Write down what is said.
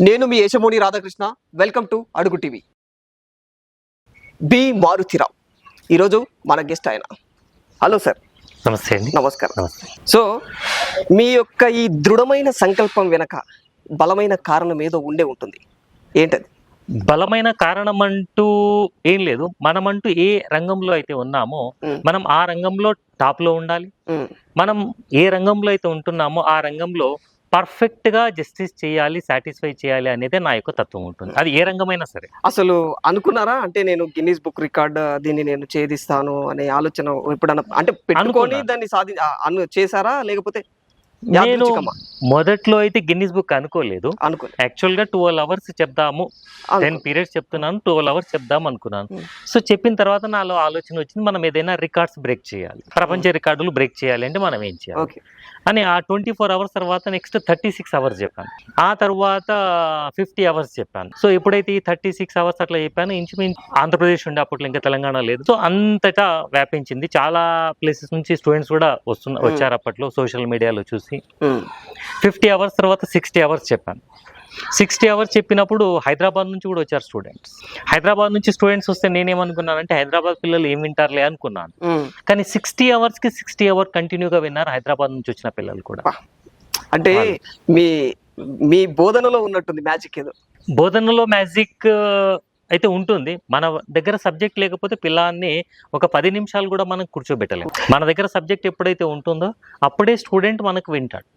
నేను మీ యశమూని Radhakrishna. Welcome to అడుగు TV. B Maruthi Rao ఈరోజు మన గెస్ట్ ఆయన. Hello sir. నమస్తే అండి. నమస్కారం. నమస్తే. సో మీ యొక్క ఈ దృఢమైన సంకల్పం వెనక బలమైన కారణం ఏదో ఉండే ఉంటుంది, ఏంటది? బలమైన కారణం అంటూ ఏం లేదు. మనమంటూ ఏ రంగంలో అయితే ఉన్నామో మనం ఆ రంగంలో టాప్ లో ఉండాలి. మనం ఏ రంగంలో అయితే ఉంటున్నామో ఆ రంగంలో పర్ఫెక్ట్ గా జస్టిస్ చేయాలి, సాటిస్ఫై చేయాలి అనేది నా యొక్క తత్వం ఉంటుంది. అది ఏ రంగమైనా సరే. అసలు అనుకున్నారా అంటే నేను గిన్నీస్ బుక్ రికార్డ్ దీన్ని నేను ఛేదిస్తాను అనే ఆలోచన ఎప్పుడన్నా అంటే పెట్టుకొని దాన్ని చేశారా, లేకపోతే నేను యాదృచ్ఛికమా? మొదట్లో అయితే గిన్నిస్ బుక్ అనుకోలేదు. అనుకోలేదు. యాక్చువల్ గా 12 అవర్స్ చెప్దాము, 10 పీరియడ్స్ చెప్తున్నాను, 12 అవర్స్ చెప్దాం అనుకున్నాను. సో చెప్పిన తర్వాత నాలో ఆలోచన వచ్చింది, మనం ఏదైనా రికార్డ్స్ బ్రేక్ చేయాలి, ప్రపంచ రికార్డులు బ్రేక్ చేయాలి అంటే మనం ఏం చేయాలి ఓకే. అని ఆ 24 అవర్స్ తర్వాత నెక్స్ట్ 36 అవర్స్ చెప్పాను. ఆ తర్వాత 50 అవర్స్ చెప్పాను. సో ఎప్పుడైతే ఈ 36 అవర్స్ అట్లా చెప్పాను, ఇంచుమించు ఆంధ్రప్రదేశ్ ఉండే అప్పట్లో, ఇంకా తెలంగాణ లేదు. సో అంతటా వ్యాపించింది. చాలా ప్లేసెస్ నుంచి స్టూడెంట్స్ కూడా వచ్చారు అప్పట్లో సోషల్ మీడియాలో చూసి. 50 అవర్స్ తర్వాత 60 అవర్స్ చెప్పాను. 60 అవర్స్ చెప్పినప్పుడు హైదరాబాద్ నుంచి కూడా వచ్చారు స్టూడెంట్స్. హైదరాబాద్ నుంచి స్టూడెంట్స్ వస్తే నేనేమనుకున్నానంటే హైదరాబాద్ పిల్లలు ఏం వింటారులే అనుకున్నాను. కానీ 60 అవర్స్కి 60 అవర్ కంటిన్యూగా విన్నారు హైదరాబాద్ నుంచి వచ్చిన పిల్లలు కూడా. అంటే మీ మీ బోధనలో ఉన్నట్టుంది మ్యాజిక్ ఏదో. బోధనలో మ్యాజిక్ అయితే ఉంటుంది. మన దగ్గర సబ్జెక్ట్ లేకపోతే పిల్లాన్ని ఒక 10 నిమిషాలు కూడా మనం కూర్చోబెట్టలేము. మన దగ్గర సబ్జెక్ట్ ఎప్పుడైతే ఉంటుందో అప్పుడే స్టూడెంట్ మనకు వింటాడు.